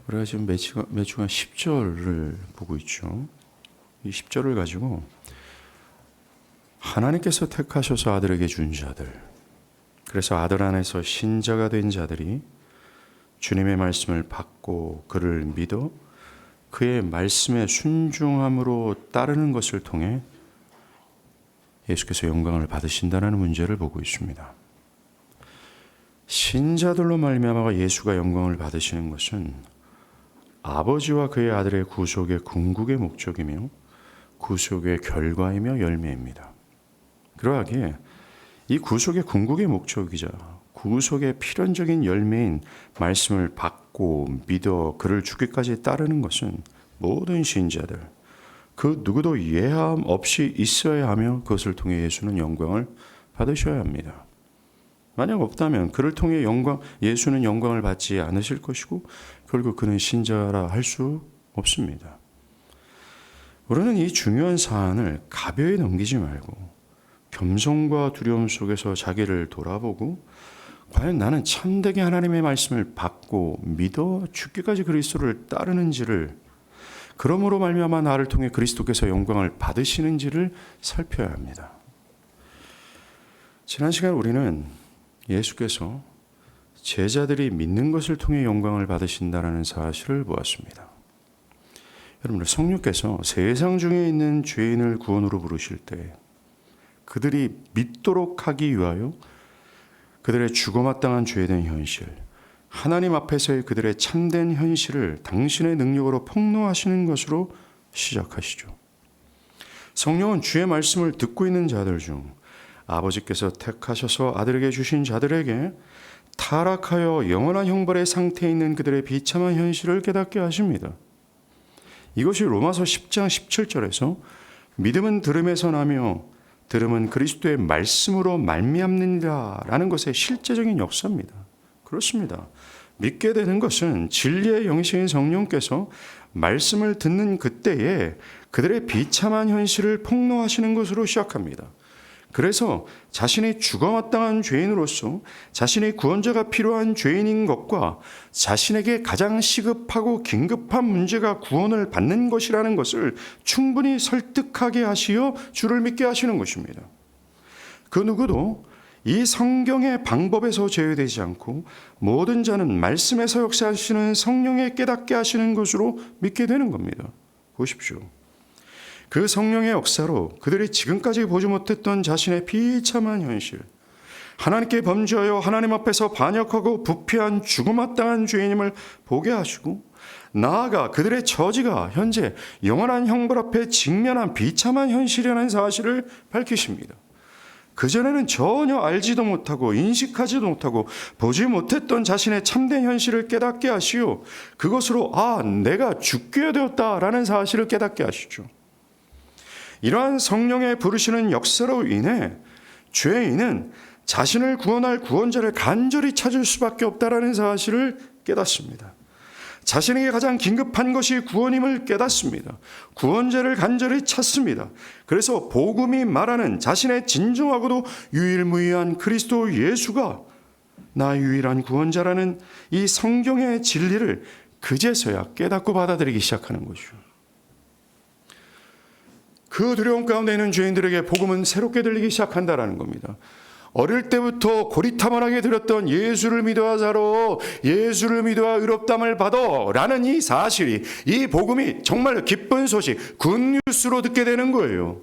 우리가 지금 매주간 10절을 보고 있죠. 이 10절을 가지고 하나님께서 택하셔서 아들에게 준 자들, 그래서 아들 안에서 신자가 된 자들이 주님의 말씀을 받고 그를 믿어 그의 말씀에 순종함으로 따르는 것을 통해 예수께서 영광을 받으신다는 문제를 보고 있습니다. 신자들로 말미암아 예수가 영광을 받으시는 것은 아버지와 그의 아들의 구속의 궁극의 목적이며 구속의 결과이며 열매입니다. 그러하기에 이 구속의 궁극의 목적이자 구속의 필연적인 열매인 말씀을 받고 믿어 그를 죽기까지 따르는 것은 모든 신자들 그 누구도 예함 없이 있어야 하며 그것을 통해 예수는 영광을 받으셔야 합니다. 만약 없다면 그를 통해 예수는 영광을 받지 않으실 것이고 결국 그는 신자라 할 수 없습니다. 우리는 이 중요한 사안을 가벼이 넘기지 말고 겸손과 두려움 속에서 자기를 돌아보고 과연 나는 참되게 하나님의 말씀을 받고 믿어 죽기까지 그리스도를 따르는지를, 그러므로 말미암아 나를 통해 그리스도께서 영광을 받으시는지를 살펴야 합니다. 지난 시간 우리는 예수께서 제자들이 믿는 것을 통해 영광을 받으신다는 사실을 보았습니다. 여러분, 성령께서 세상 중에 있는 죄인을 구원으로 부르실 때 그들이 믿도록 하기 위하여 그들의 죽어마땅한 죄된 현실, 하나님 앞에서의 그들의 참된 현실을 당신의 능력으로 폭로하시는 것으로 시작하시죠. 성령은 주의 말씀을 듣고 있는 자들 중 아버지께서 택하셔서 아들에게 주신 자들에게 타락하여 영원한 형벌의 상태에 있는 그들의 비참한 현실을 깨닫게 하십니다. 이것이 로마서 10장 17절에서 믿음은 들음에서 나며 들음은 그리스도의 말씀으로 말미암는다라는 것의 실제적인 역사입니다. 그렇습니다. 믿게 되는 것은 진리의 영이신 성령께서 말씀을 듣는 그때에 그들의 비참한 현실을 폭로하시는 것으로 시작합니다. 그래서 자신이 죽어마땅한 죄인으로서 자신의 구원자가 필요한 죄인인 것과 자신에게 가장 시급하고 긴급한 문제가 구원을 받는 것이라는 것을 충분히 설득하게 하시어 주를 믿게 하시는 것입니다. 그 누구도 이 성경의 방법에서 제외되지 않고 모든 자는 말씀에서 역사하시는 성령의 깨닫게 하시는 것으로 믿게 되는 겁니다. 보십시오. 그 성령의 역사로 그들이 지금까지 보지 못했던 자신의 비참한 현실, 하나님께 범죄하여 하나님 앞에서 반역하고 부패한 죽음마땅한 죄인임을 보게 하시고, 나아가 그들의 처지가 현재 영원한 형벌 앞에 직면한 비참한 현실이라는 사실을 밝히십니다. 그전에는 전혀 알지도 못하고 인식하지도 못하고 보지 못했던 자신의 참된 현실을 깨닫게 하시오, 그것으로 내가 죽게 되었다라는 사실을 깨닫게 하시죠. 이러한 성령의 부르시는 역사로 인해 죄인은 자신을 구원할 구원자를 간절히 찾을 수밖에 없다라는 사실을 깨닫습니다. 자신에게 가장 긴급한 것이 구원임을 깨닫습니다. 구원자를 간절히 찾습니다. 그래서 복음이 말하는 자신의 진정하고도 유일무이한 그리스도 예수가 나의 유일한 구원자라는 이 성경의 진리를 그제서야 깨닫고 받아들이기 시작하는 것이죠. 그 두려움 가운데 있는 죄인들에게 복음은 새롭게 들리기 시작한다라는 겁니다. 어릴 때부터 고리타분하게 들었던 예수를 믿어야 살아, 예수를 믿어야 의롭담을 받아 라는 이 사실이, 이 복음이 정말 기쁜 소식, 굿뉴스로 듣게 되는 거예요.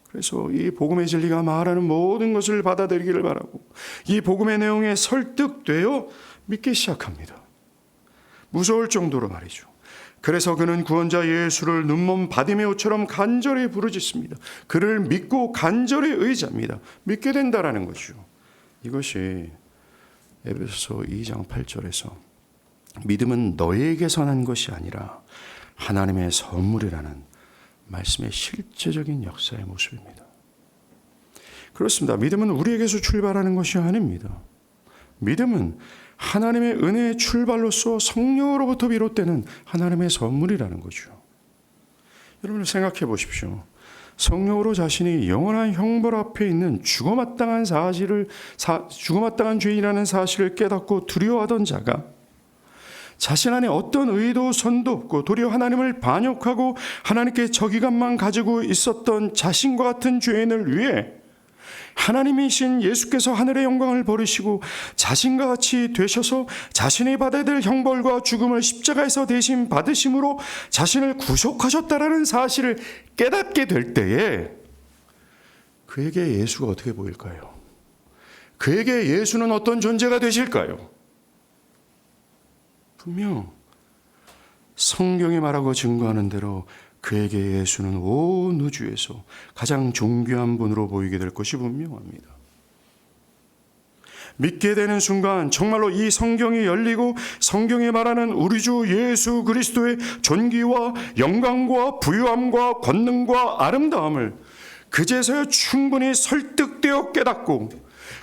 그래서 이 복음의 진리가 말하는 모든 것을 받아들이기를 바라고 이 복음의 내용에 설득되어 믿기 시작합니다. 무서울 정도로 말이죠. 그래서 그는 구원자 예수를 눈먼 바디메오처럼 간절히 부르짖습니다. 그를 믿고 간절히 의지합니다. 믿게 된다라는 것이죠. 이것이 에베소서 2장 8절에서 믿음은 너희에게서 난 것이 아니라 하나님의 선물이라는 말씀의 실제적인 역사의 모습입니다. 그렇습니다. 믿음은 우리에게서 출발하는 것이 아닙니다. 믿음은 하나님의 은혜의 출발로서 성령으로부터 비롯되는 하나님의 선물이라는 거죠. 여러분 생각해 보십시오. 성령으로 자신이 영원한 형벌 앞에 있는 죽어마땅한 죄인이라는 사실을 깨닫고 두려워하던 자가 자신 안에 어떤 의도 선도 없고 도리어 하나님을 반역하고 하나님께 적이감만 가지고 있었던 자신과 같은 죄인을 위해 하나님이신 예수께서 하늘의 영광을 버리시고 자신과 같이 되셔서 자신이 받아야 될 형벌과 죽음을 십자가에서 대신 받으심으로 자신을 구속하셨다라는 사실을 깨닫게 될 때에 그에게 예수가 어떻게 보일까요? 그에게 예수는 어떤 존재가 되실까요? 분명 성경이 말하고 증거하는 대로 그에게 예수는 온 우주에서 가장 존귀한 분으로 보이게 될 것이 분명합니다. 믿게 되는 순간 정말로 이 성경이 열리고 성경이 말하는 우리 주 예수 그리스도의 존귀와 영광과 부유함과 권능과 아름다움을 그제서야 충분히 설득되어 깨닫고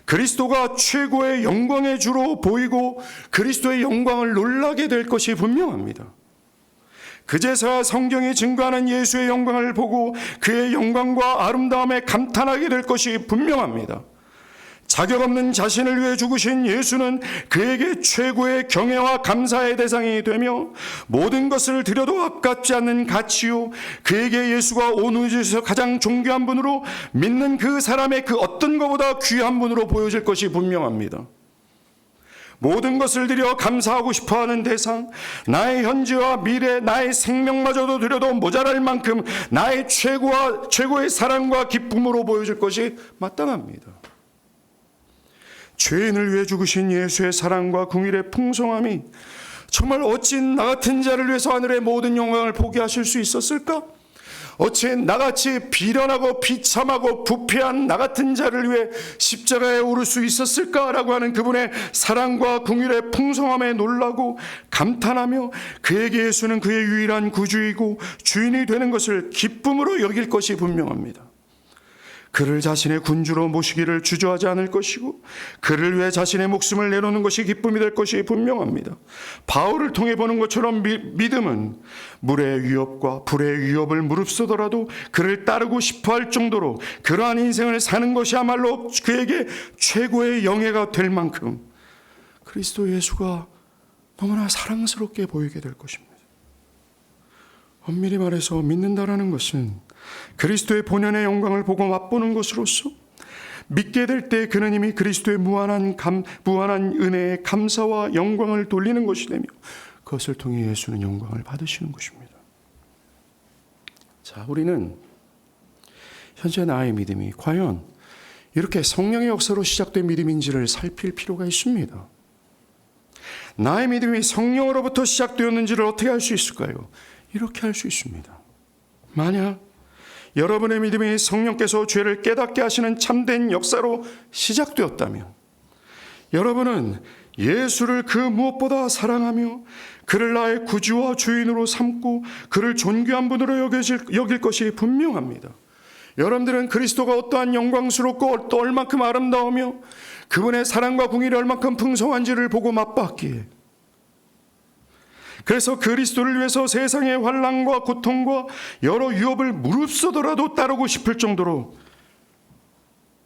그리스도가 최고의 영광의 주로 보이고 그리스도의 영광을 놀라게 될 것이 분명합니다. 그제서야 성경이 증거하는 예수의 영광을 보고 그의 영광과 아름다움에 감탄하게 될 것이 분명합니다. 자격 없는 자신을 위해 죽으신 예수는 그에게 최고의 경애와 감사의 대상이 되며 모든 것을 드려도 아깝지 않는 가치요, 그에게 예수가 온 우주에서 가장 존귀한 분으로 믿는 그 사람의 그 어떤 것보다 귀한 분으로 보여질 것이 분명합니다. 모든 것을 드려 감사하고 싶어하는 대상, 나의 현재와 미래, 나의 생명마저도 드려도 모자랄 만큼 나의 최고의 사랑과 기쁨으로 보여질 것이 마땅합니다. 죄인을 위해 죽으신 예수의 사랑과 긍휼의 풍성함이 정말 어찌 나 같은 자를 위해서 하늘의 모든 영광을 포기하실 수 있었을까? 어찌 나같이 비련하고 비참하고 부패한 나 같은 자를 위해 십자가에 오를 수 있었을까라고 하는 그분의 사랑과 긍휼의 풍성함에 놀라고 감탄하며 그에게 예수는 그의 유일한 구주이고 주인이 되는 것을 기쁨으로 여길 것이 분명합니다. 그를 자신의 군주로 모시기를 주저하지 않을 것이고 그를 위해 자신의 목숨을 내놓는 것이 기쁨이 될 것이 분명합니다. 바울을 통해 보는 것처럼 믿음은 물의 위협과 불의 위협을 무릅쓰더라도 그를 따르고 싶어할 정도로 그러한 인생을 사는 것이야말로 그에게 최고의 영예가 될 만큼 그리스도 예수가 너무나 사랑스럽게 보이게 될 것입니다. 엄밀히 말해서 믿는다라는 것은 그리스도의 본연의 영광을 보고 맛보는 것으로서 믿게 될 때 그는 이미 그리스도의 무한한 은혜의 감사와 영광을 돌리는 것이 되며 그것을 통해 예수는 영광을 받으시는 것입니다. 자, 우리는 현재 나의 믿음이 과연 이렇게 성령의 역사로 시작된 믿음인지를 살필 필요가 있습니다. 나의 믿음이 성령으로부터 시작되었는지를 어떻게 알 수 있을까요? 이렇게 알 수 있습니다. 만약 여러분의 믿음이 성령께서 죄를 깨닫게 하시는 참된 역사로 시작되었다면 여러분은 예수를 그 무엇보다 사랑하며 그를 나의 구주와 주인으로 삼고 그를 존귀한 분으로 여길 것이 분명합니다. 여러분들은 그리스도가 어떠한 영광스럽고 또 얼만큼 아름다우며 그분의 사랑과 긍휼이 얼만큼 풍성한지를 보고 맛봤기에 그래서 그리스도를 위해서 세상의 환난과 고통과 여러 위협을 무릅쓰더라도 따르고 싶을 정도로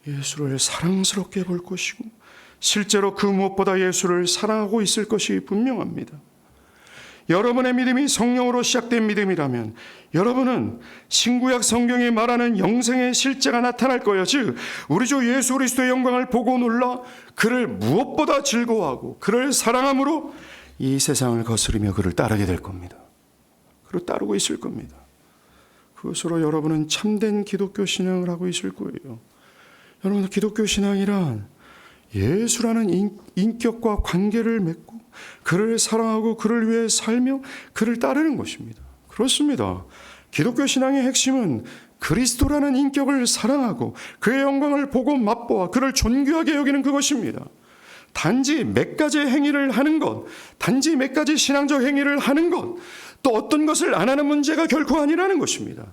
예수를 사랑스럽게 볼 것이고 실제로 그 무엇보다 예수를 사랑하고 있을 것이 분명합니다. 여러분의 믿음이 성령으로 시작된 믿음이라면 여러분은 신구약 성경이 말하는 영생의 실제가 나타날 거예요. 즉 우리 주 예수 그리스도의 영광을 보고 놀라 그를 무엇보다 즐거워하고 그를 사랑함으로 이 세상을 거스르며 그를 따르게 될 겁니다. 그를 따르고 있을 겁니다. 그것으로 여러분은 참된 기독교 신앙을 하고 있을 거예요. 여러분, 기독교 신앙이란 예수라는 인격과 관계를 맺고 그를 사랑하고 그를 위해 살며 그를 따르는 것입니다. 그렇습니다. 기독교 신앙의 핵심은 그리스도라는 인격을 사랑하고 그의 영광을 보고 맛보아 그를 존귀하게 여기는 그것입니다. 단지 몇 가지 행위를 하는 것, 단지 몇 가지 신앙적 행위를 하는 것, 또 어떤 것을 안 하는 문제가 결코 아니라는 것입니다.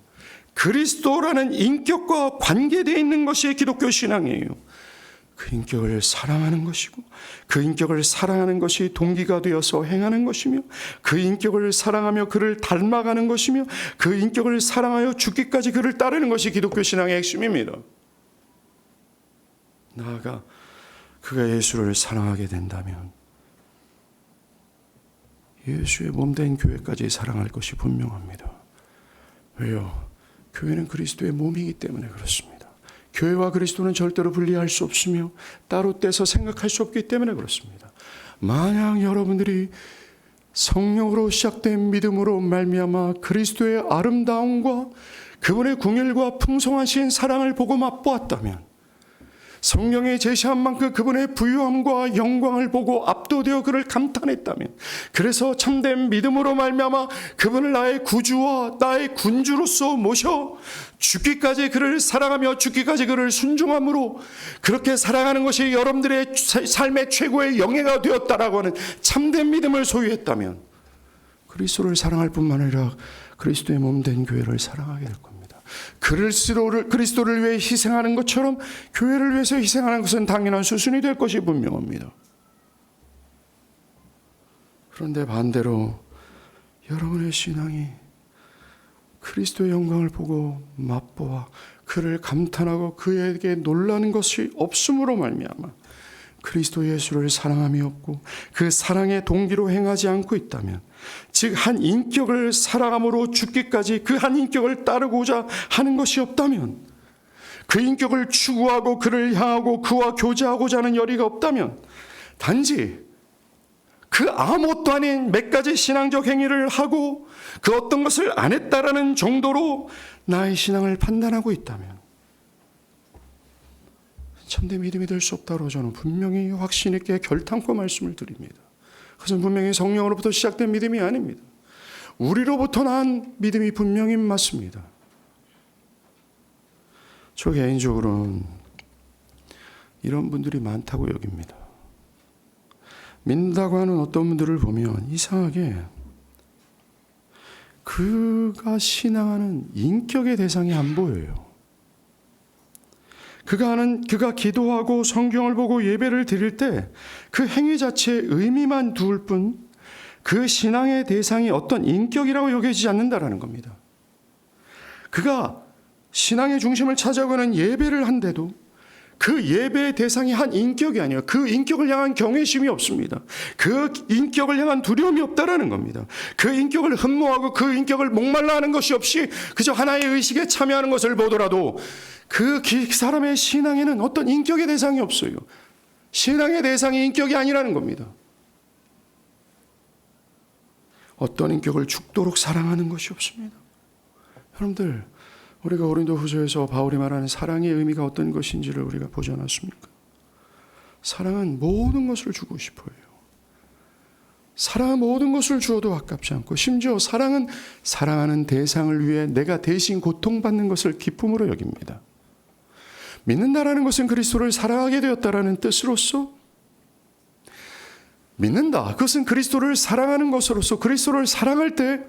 그리스도라는 인격과 관계되어 있는 것이 기독교 신앙이에요. 그 인격을 사랑하는 것이고, 그 인격을 사랑하는 것이 동기가 되어서 행하는 것이며, 그 인격을 사랑하며 그를 닮아가는 것이며, 그 인격을 사랑하여 죽기까지 그를 따르는 것이 기독교 신앙의 핵심입니다. 나아가 그가 예수를 사랑하게 된다면 예수의 몸된 교회까지 사랑할 것이 분명합니다. 왜요? 교회는 그리스도의 몸이기 때문에 그렇습니다. 교회와 그리스도는 절대로 분리할 수 없으며 따로 떼서 생각할 수 없기 때문에 그렇습니다. 만약 여러분들이 성령으로 시작된 믿음으로 말미암아 그리스도의 아름다움과 그분의 궁율과 풍성하신 사랑을 보고 맛보았다면, 성령이 제시한 만큼 그분의 부유함과 영광을 보고 압도되어 그를 감탄했다면, 그래서 참된 믿음으로 말미암아 그분을 나의 구주와 나의 군주로서 모셔 죽기까지 그를 사랑하며 죽기까지 그를 순종함으로 그렇게 사랑하는 것이 여러분들의 삶의 최고의 영예가 되었다라고 하는 참된 믿음을 소유했다면, 그리스도를 사랑할 뿐만 아니라 그리스도의 몸된 교회를 사랑하게 될 겁니다. 그리스도를 위해 희생하는 것처럼 교회를 위해서 희생하는 것은 당연한 수순이 될 것이 분명합니다. 그런데 반대로 여러분의 신앙이 그리스도의 영광을 보고 맛보아 그를 감탄하고 그에게 놀라는 것이 없음으로 말미암아 그리스도 예수를 사랑함이 없고 그 사랑의 동기로 행하지 않고 있다면, 즉 한 인격을 사랑함으로 죽기까지 그 한 인격을 따르고자 하는 것이 없다면, 그 인격을 추구하고 그를 향하고 그와 교제하고자 하는 열의가 없다면, 단지 그 아무것도 아닌 몇 가지 신앙적 행위를 하고 그 어떤 것을 안 했다라는 정도로 나의 신앙을 판단하고 있다면 참된 믿음이 될 수 없다고 저는 분명히 확신 있게 결단코 말씀을 드립니다. 그것은 분명히 성령으로부터 시작된 믿음이 아닙니다. 우리로부터 난 믿음이 분명히 맞습니다. 저 개인적으로는 이런 분들이 많다고 여깁니다. 믿는다고 하는 어떤 분들을 보면 이상하게 그가 신앙하는 인격의 대상이 안 보여요. 그가 기도하고 성경을 보고 예배를 드릴 때 그 행위 자체의 의미만 두을 뿐 그 신앙의 대상이 어떤 인격이라고 여겨지지 않는다라는 겁니다. 그가 신앙의 중심을 찾아가는 예배를 한데도 그 예배의 대상이 한 인격이 아니에요. 그 인격을 향한 경외심이 없습니다. 그 인격을 향한 두려움이 없다라는 겁니다. 그 인격을 흠모하고 그 인격을 목말라 하는 것이 없이 그저 하나의 의식에 참여하는 것을 보더라도 그 사람의 신앙에는 어떤 인격의 대상이 없어요. 신앙의 대상이 인격이 아니라는 겁니다. 어떤 인격을 죽도록 사랑하는 것이 없습니다. 여러분들, 우리가 고린도후서에서 바울이 말하는 사랑의 의미가 어떤 것인지를 우리가 보지 않았습니까? 사랑은 모든 것을 주고 싶어요. 사랑은 모든 것을 주어도 아깝지 않고, 심지어 사랑은 사랑하는 대상을 위해 내가 대신 고통받는 것을 기쁨으로 여깁니다. 믿는다라는 것은 그리스도를 사랑하게 되었다라는 뜻으로서, 믿는다, 그것은 그리스도를 사랑하는 것으로서 그리스도를 사랑할 때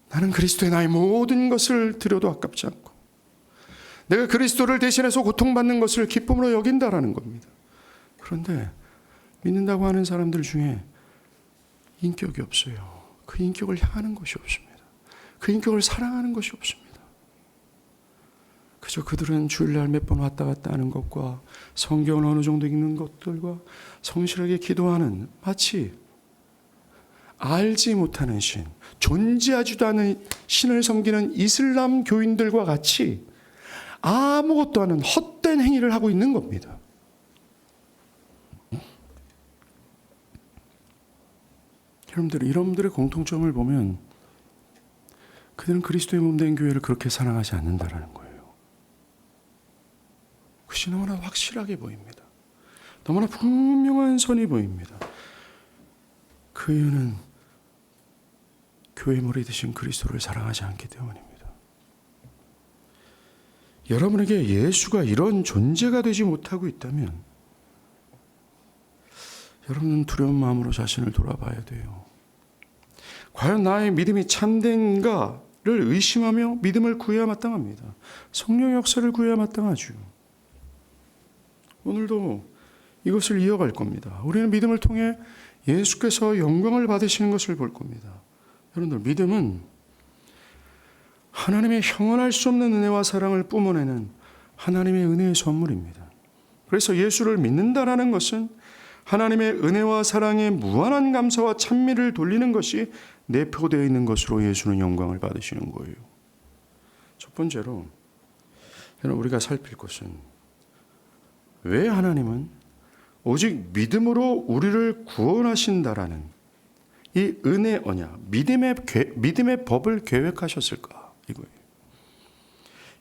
나는 그리스도의 나의 모든 것을 드려도 아깝지 않고 내가 그리스도를 대신해서 고통받는 것을 기쁨으로 여긴다라는 겁니다. 그런데 믿는다고 하는 사람들 중에 인격이 없어요. 그 인격을 향하는 것이 없습니다. 그 인격을 사랑하는 것이 없습니다. 그저 그들은 주일날 몇 번 왔다 갔다 하는 것과 성경을 어느 정도 읽는 것들과 성실하게 기도하는, 마치 알지 못하는 신, 존재하지도 않은 신을 섬기는 이슬람 교인들과 같이 아무것도 않은 헛된 행위를 하고 있는 겁니다. 여러분들의 공통점을 보면 그들은 그리스도의 몸된 교회를 그렇게 사랑하지 않는다라는 거예요. 그것이 너무나 확실하게 보입니다. 너무나 분명한 선이 보입니다. 그 이유는 교회 머리 되신 그리스도를 사랑하지 않기 때문입니다. 여러분에게 예수가 이런 존재가 되지 못하고 있다면 여러분은 두려운 마음으로 자신을 돌아봐야 돼요. 과연 나의 믿음이 참된가를 의심하며 믿음을 구해야 마땅합니다. 성령의 역사를 구해야 마땅하죠. 오늘도 이것을 이어갈 겁니다. 우리는 믿음을 통해 예수께서 영광을 받으시는 것을 볼 겁니다. 여러분들, 믿음은 하나님의 형언할 수 없는 은혜와 사랑을 뿜어내는 하나님의 은혜의 선물입니다. 그래서 예수를 믿는다라는 것은 하나님의 은혜와 사랑에 무한한 감사와 찬미를 돌리는 것이 내포되어 있는 것으로 예수는 영광을 받으시는 거예요. 첫 번째로 우리가 살필 것은 왜 하나님은 오직 믿음으로 우리를 구원하신다라는 이 은혜 언약, 믿음의 법을 계획하셨을까? 이거예요.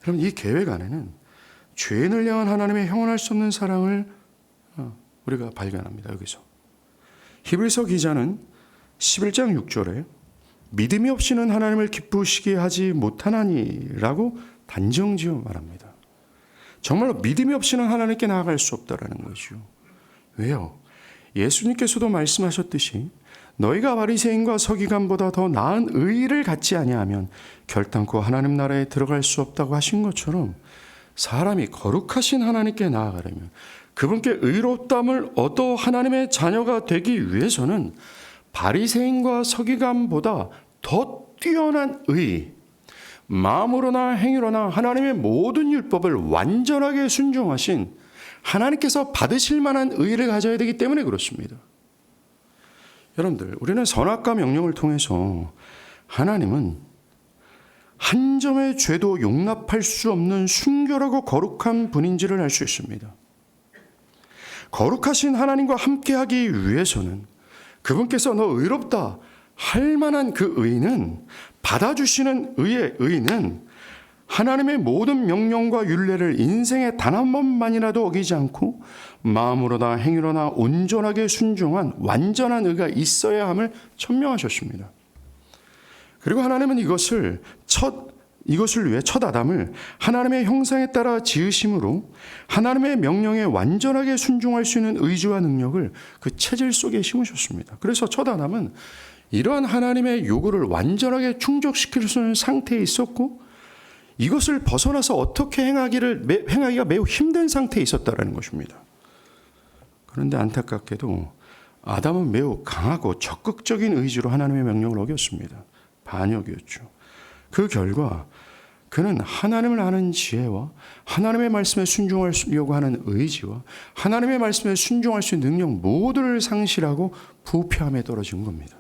그럼 이 계획 안에는 죄인을 향한 하나님의 형언할 수 없는 사랑을 우리가 발견합니다. 여기서 히브리서 기자는 11장 6절에 믿음이 없이는 하나님을 기쁘시게 하지 못하나니라고 단정지어 말합니다. 정말로 믿음이 없이는 하나님께 나아갈 수 없다라는 거죠. 왜요? 예수님께서도 말씀하셨듯이 너희가 바리새인과 서기관보다 더 나은 의의를 갖지 아니하면 결단코 하나님 나라에 들어갈 수 없다고 하신 것처럼 사람이 거룩하신 하나님께 나아가려면 그분께 의롭다함을 얻어 하나님의 자녀가 되기 위해서는 바리새인과 서기관보다 더 뛰어난 의, 마음으로나 행위로나 하나님의 모든 율법을 완전하게 순종하신 하나님께서 받으실 만한 의의를 가져야 되기 때문에 그렇습니다. 여러분들, 우리는 선악과 명령을 통해서 하나님은 한 점의 죄도 용납할 수 없는 순결하고 거룩한 분인지를 알 수 있습니다. 거룩하신 하나님과 함께하기 위해서는 그분께서 너 의롭다 할 만한 그 의는, 받아주시는 의의 의는 하나님의 모든 명령과 율례를 인생에 단 한 번만이라도 어기지 않고 마음으로나 행위로나 온전하게 순종한 완전한 의가 있어야 함을 천명하셨습니다. 그리고 하나님은 이것을 위해 첫 아담을 하나님의 형상에 따라 지으심으로 하나님의 명령에 완전하게 순종할 수 있는 의지와 능력을 그 체질 속에 심으셨습니다. 그래서 첫 아담은 이러한 하나님의 요구를 완전하게 충족시킬 수 있는 상태에 있었고 이것을 벗어나서 어떻게 행하기가 매우 힘든 상태에 있었다는 것입니다. 그런데 안타깝게도 아담은 매우 강하고 적극적인 의지로 하나님의 명령을 어겼습니다. 반역이었죠. 그 결과 그는 하나님을 아는 지혜와 하나님의 말씀에 순종하려고 하는 의지와 하나님의 말씀에 순종할 수 있는 능력 모두를 상실하고 부패함에 떨어진 겁니다.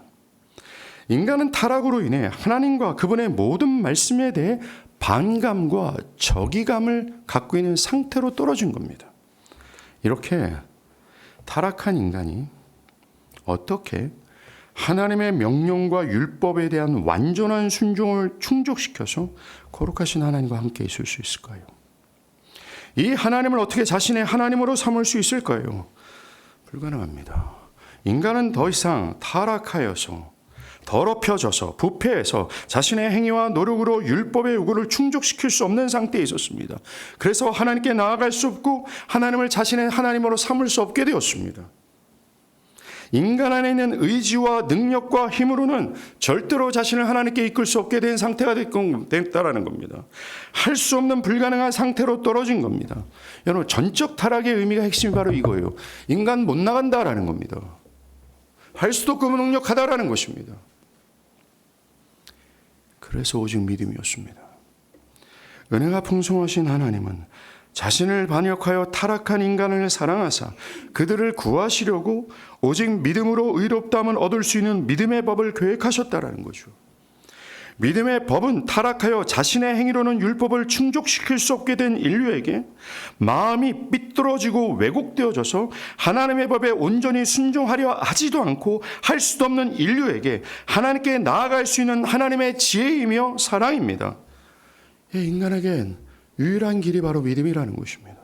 인간은 타락으로 인해 하나님과 그분의 모든 말씀에 대해 반감과 적이감을 갖고 있는 상태로 떨어진 겁니다. 이렇게 타락한 인간이 어떻게 하나님의 명령과 율법에 대한 완전한 순종을 충족시켜서 거룩하신 하나님과 함께 있을 수 있을까요? 이 하나님을 어떻게 자신의 하나님으로 삼을 수 있을까요? 불가능합니다. 인간은 더 이상 타락하여서 더럽혀져서 부패해서 자신의 행위와 노력으로 율법의 요구를 충족시킬 수 없는 상태에 있었습니다. 그래서 하나님께 나아갈 수 없고 하나님을 자신의 하나님으로 삼을 수 없게 되었습니다. 인간 안에 있는 의지와 능력과 힘으로는 절대로 자신을 하나님께 이끌 수 없게 된 상태가 됐다라는 겁니다. 할 수 없는 불가능한 상태로 떨어진 겁니다. 여러분, 전적 타락의 의미가 핵심이 바로 이거예요. 인간 못 나간다라는 겁니다. 할 수도 없고 무능력하다라는 것입니다. 그래서 오직 믿음이었습니다. 은혜가 풍성하신 하나님은 자신을 반역하여 타락한 인간을 사랑하사 그들을 구하시려고 오직 믿음으로 의롭다함을 얻을 수 있는 믿음의 법을 계획하셨다라는 거죠. 믿음의 법은 타락하여 자신의 행위로는 율법을 충족시킬 수 없게 된 인류에게 마음이 삐뚤어지고 왜곡되어져서 하나님의 법에 온전히 순종하려 하지도 않고 할 수도 없는 인류에게 하나님께 나아갈 수 있는 하나님의 지혜이며 사랑입니다. 인간에겐 유일한 길이 바로 믿음이라는 것입니다.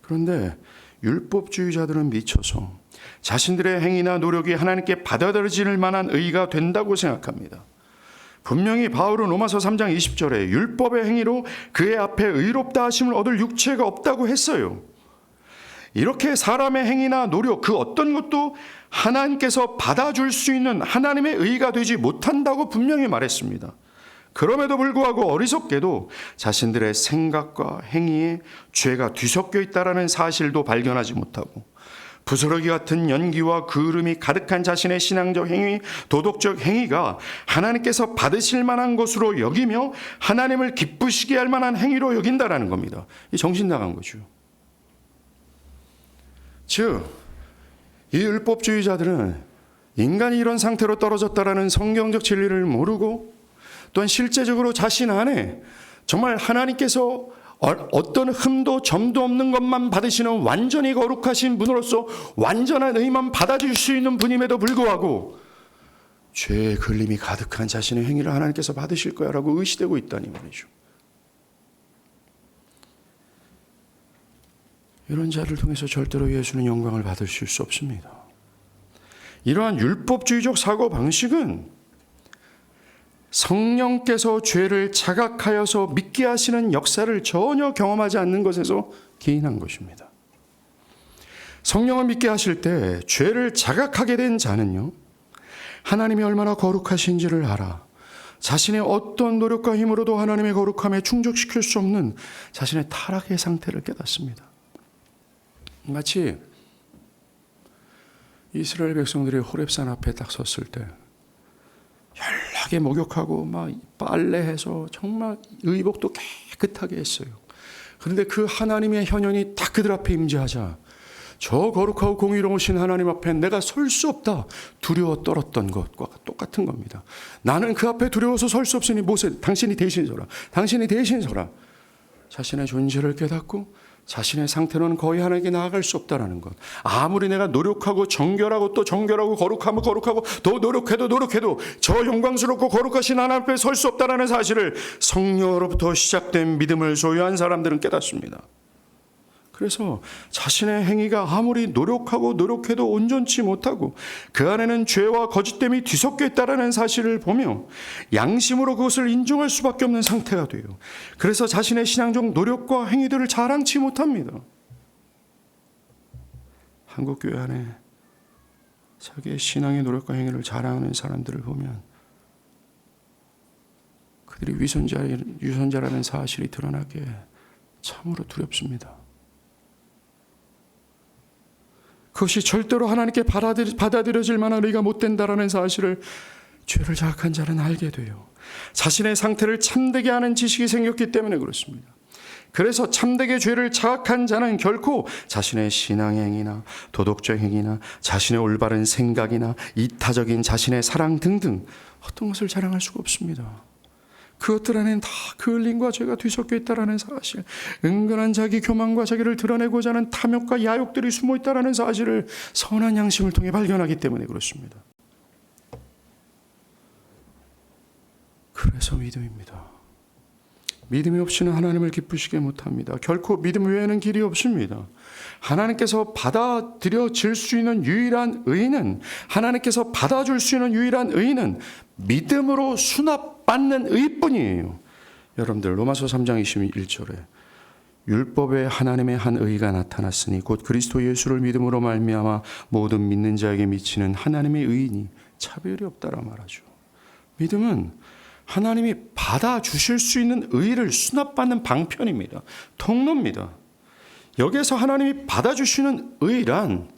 그런데 율법주의자들은 미쳐서 자신들의 행위나 노력이 하나님께 받아들여질 만한 의의가 된다고 생각합니다. 분명히 바울은 로마서 3장 20절에 율법의 행위로 그의 앞에 의롭다 하심을 얻을 육체가 없다고 했어요. 이렇게 사람의 행위나 노력 그 어떤 것도 하나님께서 받아줄 수 있는 하나님의 의의가 되지 못한다고 분명히 말했습니다. 그럼에도 불구하고 어리석게도 자신들의 생각과 행위에 죄가 뒤섞여 있다는 사실도 발견하지 못하고 부스러기 같은 연기와 그을음이 가득한 자신의 신앙적 행위, 도덕적 행위가 하나님께서 받으실 만한 것으로 여기며 하나님을 기쁘시게 할 만한 행위로 여긴다라는 겁니다. 이 정신 나간 거죠. 즉, 이 율법주의자들은 인간이 이런 상태로 떨어졌다라는 성경적 진리를 모르고 또한 실제적으로 자신 안에 정말 하나님께서 어떤 흠도 점도 없는 것만 받으시는 완전히 거룩하신 분으로서 완전한 의만 받아줄 수 있는 분임에도 불구하고 죄의 걸림이 가득한 자신의 행위를 하나님께서 받으실 거야라고 의시되고 있다니 말이죠. 이런 자를 통해서 절대로 예수는 영광을 받으실 수 없습니다. 이러한 율법주의적 사고방식은 성령께서 죄를 자각하여서 믿게 하시는 역사를 전혀 경험하지 않는 것에서 기인한 것입니다. 성령을 믿게 하실 때 죄를 자각하게 된 자는요, 하나님이 얼마나 거룩하신지를 알아 자신의 어떤 노력과 힘으로도 하나님의 거룩함에 충족시킬 수 없는 자신의 타락의 상태를 깨닫습니다. 마치 이스라엘 백성들이 호렙산 앞에 딱 섰을 때 연락에 목욕하고 막 빨래해서 정말 의복도 깨끗하게 했어요. 그런데 그 하나님의 현현이 딱 그들 앞에 임재하자 저 거룩하고 공의로우신 하나님 앞에 내가 설 수 없다 두려워 떨었던 것과 똑같은 겁니다. 나는 그 앞에 두려워서 설 수 없으니 모세 당신이 대신 서라. 당신이 대신 서라. 자신의 존재를 깨닫고 자신의 상태로는 거의 하나님께 나아갈 수 없다는 것. 아무리 내가 노력하고 정결하고 또 정결하고 거룩하면 거룩하고 더 노력해도 저 영광스럽고 거룩하신 하나님 앞에 설 수 없다는 사실을 성령으로부터 시작된 믿음을 소유한 사람들은 깨닫습니다. 그래서 자신의 행위가 아무리 노력해도 온전치 못하고 그 안에는 죄와 거짓됨이 뒤섞여 있다는 사실을 보며 양심으로 그것을 인정할 수밖에 없는 상태가 돼요. 그래서 자신의 신앙적 노력과 행위들을 자랑치 못합니다. 한국교회 안에 자기의 신앙의 노력과 행위를 자랑하는 사람들을 보면 그들이 위선자라는 사실이 드러나게 참으로 두렵습니다. 그것이 절대로 하나님께 받아들여질 만한 의가 못 된다라는 사실을 죄를 자각한 자는 알게 돼요. 자신의 상태를 참되게 하는 지식이 생겼기 때문에 그렇습니다. 그래서 참되게 죄를 자각한 자는 결코 자신의 신앙의 행위나 도덕적 행위나 자신의 올바른 생각이나 이타적인 자신의 사랑 등등 어떤 것을 자랑할 수가 없습니다. 그것들 안에는 다 그을림과 죄가 뒤섞여 있다는 사실, 은근한 자기 교만과 자기를 드러내고자 하는 탐욕과 야욕들이 숨어 있다는 사실을 선한 양심을 통해 발견하기 때문에 그렇습니다. 그래서 믿음입니다. 믿음이 없이는 하나님을 기쁘시게 못합니다. 결코 믿음 외에는 길이 없습니다. 하나님께서 받아들여질 수 있는 유일한 의는, 하나님께서 받아줄 수 있는 유일한 의는 믿음으로 수납받는 의뿐이에요. 여러분들 로마서 3장 21절에 율법에 하나님의 한 의가 나타났으니 곧 그리스도 예수를 믿음으로 말미암아 모든 믿는 자에게 미치는 하나님의 의니 차별이 없다라 말하죠. 믿음은 하나님이 받아주실 수 있는 의를 수납받는 방편입니다. 통로입니다. 여기에서 하나님이 받아주시는 의란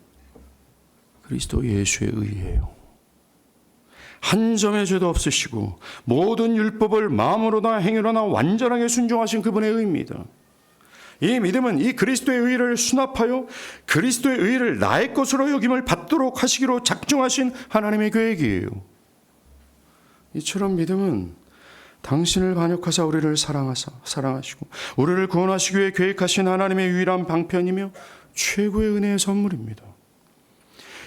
그리스도 예수의 의예요. 한 점의 죄도 없으시고 모든 율법을 마음으로나 행위로나 완전하게 순종하신 그분의 의입니다. 이 믿음은 이 그리스도의 의를 수납하여 그리스도의 의를 나의 것으로 여김을 받도록 하시기로 작정하신 하나님의 계획이에요. 이처럼 믿음은 당신을 반역하사 우리를 사랑하시고 우리를 구원하시기 위해 계획하신 하나님의 유일한 방편이며 최고의 은혜의 선물입니다.